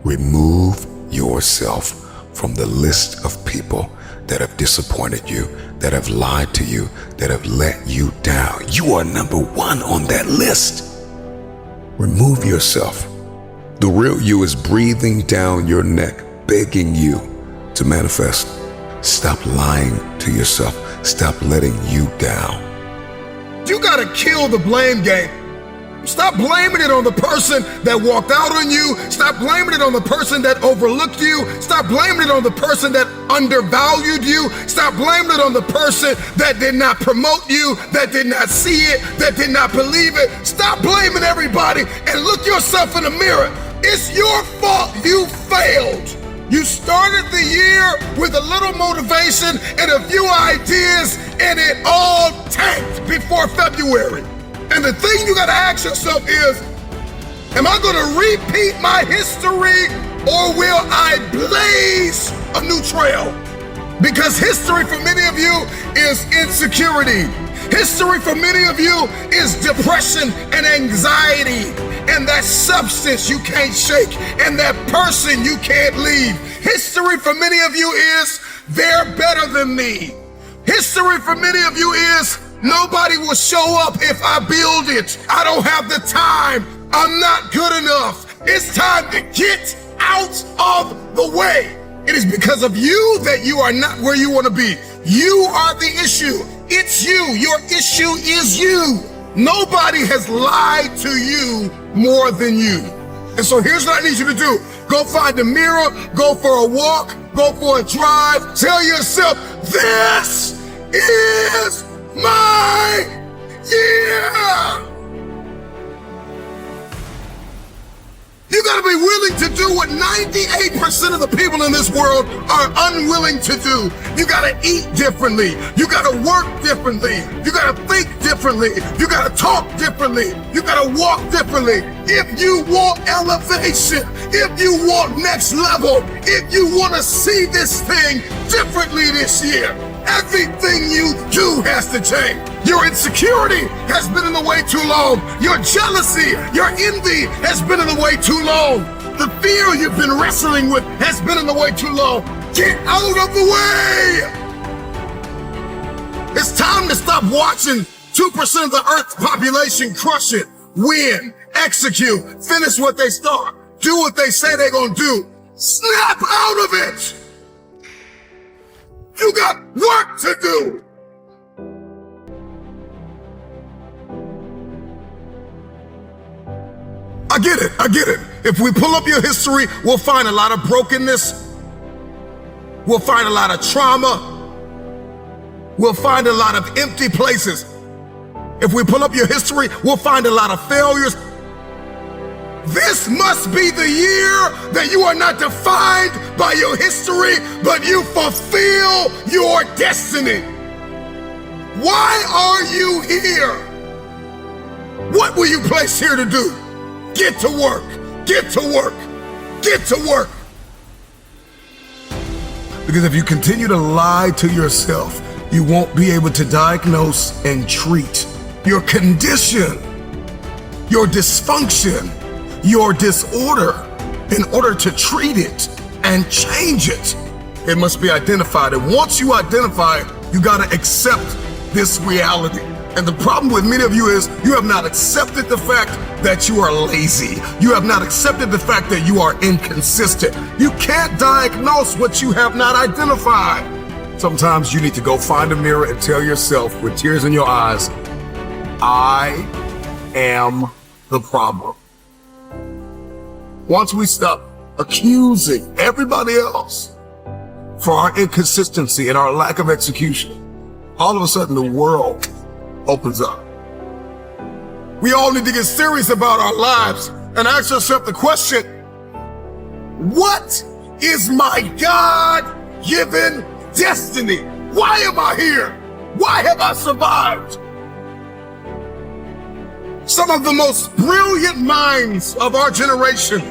Remove yourself from the list of people that have disappointed you, that have lied to you, that have let you down. You are number one on that list. Remove yourself. The real you is breathing down your neck, begging you to manifest. Stop lying to yourself. Stop letting you down. You gotta kill the blame game. Stop blaming it on the person that walked out on you. Stop blaming it on the person that overlooked you. Stop blaming it on the person that undervalued you. Stop blaming it on the person that did not promote you, that did not see it, that did not believe it. Stop blaming everybody and look yourself in the mirror. It's your fault you failed. You started the year with a little motivation and a few ideas, and it all tanked before February. And the thing you gotta ask yourself is, am I gonna repeat my history or will I blaze a new trail? Because history for many of you is insecurity. History for many of you is depression and anxiety, and that substance you can't shake, and that person you can't leave. History for many of you is, they're better than me. History for many of you is, nobody will show up if I build it. I don't have the time. I'm not good enough. It's time to get out of the way. It is because of you that you are not where you want to be. You are the issue. It's you. Your issue is you. Nobody has lied to you more than you. And so here's what I need you to do. Go find a mirror, go for a walk, go for a drive. Tell yourself, this is my year. You gotta be willing to do what 98% of the people in this world are unwilling to do. You gotta eat differently. You gotta work differently. You gotta think differently. You gotta talk differently. You gotta walk differently. If you want elevation, if you want next level, if you wanna see this thing differently this year, everything you do has to change. Your insecurity has been in the way too long. Your jealousy, your envy has been in the way too long. The fear you've been wrestling with has been in the way too long. Get out of the way. It's time to stop watching 2% of the Earth's population crush it, win, execute, finish what they start, do what they say they're gonna do. Snap out of it. You got work to do. I get it. If we pull up your history, we'll find a lot of brokenness. We'll find a lot of trauma. We'll find a lot of empty places. If we pull up your history, we'll find a lot of failures. This must be the year that you are not defined by your history, but you fulfill your destiny. Why are you here? What were you placed here to do? Get to work, get to work, get to work. Because if you continue to lie to yourself, you won't be able to diagnose and treat your condition, your dysfunction, your disorder. In order to treat it and change it, it must be identified. And once you identify it, you gotta accept this reality. And the problem with many of you is you have not accepted the fact that you are lazy. You have not accepted the fact that you are inconsistent. You can't diagnose what you have not identified. Sometimes you need to go find a mirror and tell yourself with tears in your eyes, I am the problem. Once we stop accusing everybody else for our inconsistency and our lack of execution, all of a sudden the world opens up. We all need to get serious about our lives and ask yourself the question, what is my God-given destiny? Why am I here? Why have I survived? Some of the most brilliant minds of our generation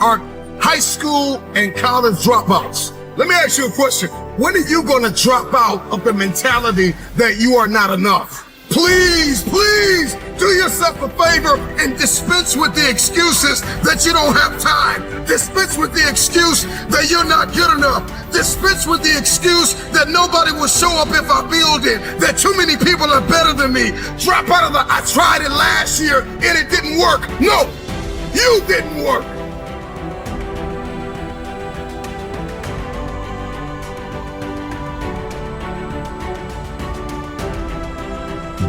are high school and college dropouts. Let me ask you a question. When are you going to drop out of the mentality that you are not enough? Please, please Do yourself a favor and dispense with the excuses that you don't have time. Dispense with the excuse that you're not good enough. Dispense with the excuse that nobody will show up if I build it, that too many people are better than me. Drop out of I tried it last year and it didn't work. No, you didn't work.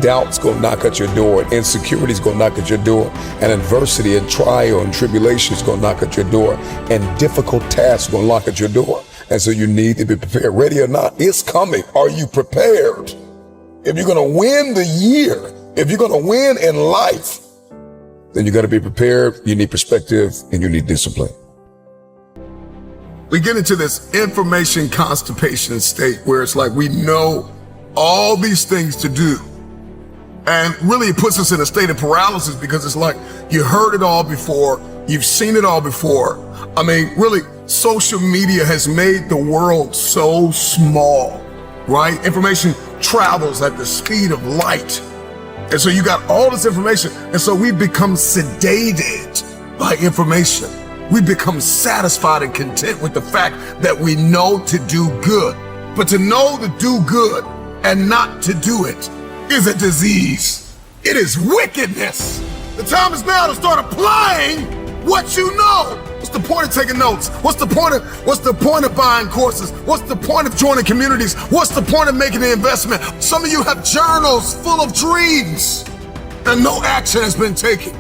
Doubt's gonna knock at your door, and insecurity's gonna knock at your door, and adversity and trial and tribulation's gonna knock at your door, and difficult tasks gonna knock at your door. And so you need to be prepared. Ready or not, it's coming. Are you prepared? If you're gonna win the year, if you're gonna win in life, then you gotta be prepared, you need perspective, and you need discipline. We get into this information constipation state where it's like we know all these things to do. And really it puts us in a state of paralysis because it's like you heard it all before, you've seen it all before. I mean, really, social media has made the world so small, right? Information travels at the speed of light. And so you got all this information. And so we become sedated by information. We become satisfied and content with the fact that we know to do good. But to know to do good and not to do it is a disease. It is wickedness. The time is now to start applying what you know. What's the point of taking notes? What's the point of buying courses? What's the point of joining communities? What's the point of making an investment? Some of you have journals full of dreams and no action has been taken.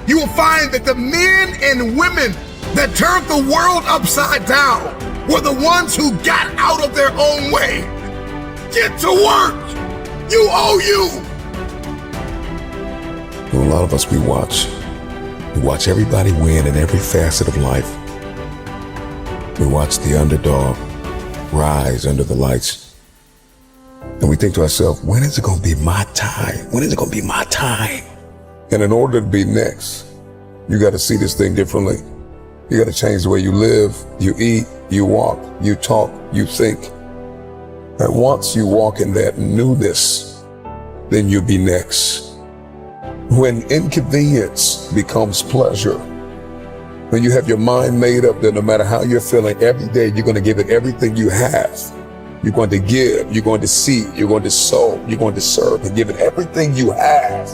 You will find that the men and women that turned the world upside down were the ones who got out of their own way. Get to work. You owe you. A lot of us, we watch everybody win in every facet of life. We watch the underdog rise under the lights. And we think to ourselves, when is it going to be my time? When is it going to be my time? And in order to be next, you got to see this thing differently. You got to change the way you live, you eat, you walk, you talk, you think. And once you walk in that newness, then you'll be next. When inconvenience becomes pleasure, when you have your mind made up that no matter how you're feeling, every day you're going to give it everything you have. You're going to give, you're going to see, you're going to sow, you're going to serve and give it everything you have.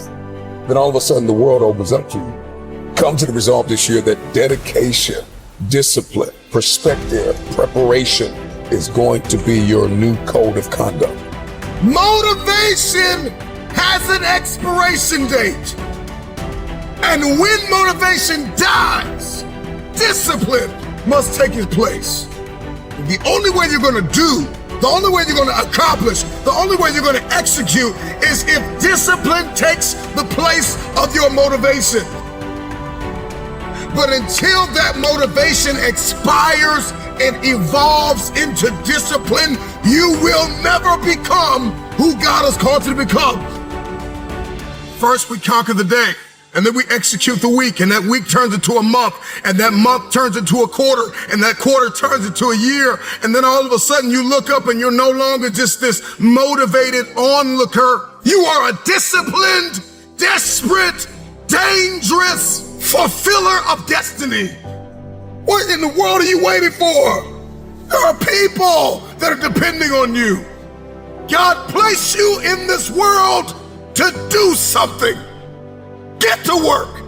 Then all of a sudden the world opens up to you. Come to the resolve this year that dedication, discipline, perspective, preparation is going to be your new code of conduct. Motivation has an expiration date. And when motivation dies, discipline must take its place. The only way you're going to do, the only way you're going to accomplish, the only way you're going to execute is if discipline takes the place of your motivation. But until that motivation expires and evolves into discipline, you will never become who God has called you to become. First, we conquer the day, and then we execute the week, and that week turns into a month, and that month turns into a quarter, and that quarter turns into a year, and then all of a sudden you look up and you're no longer just this motivated onlooker. You are a disciplined, desperate, dangerous fulfiller of destiny. What in the world are you waiting for? There are people that are depending on you. God placed you in this world to do something. Get to work.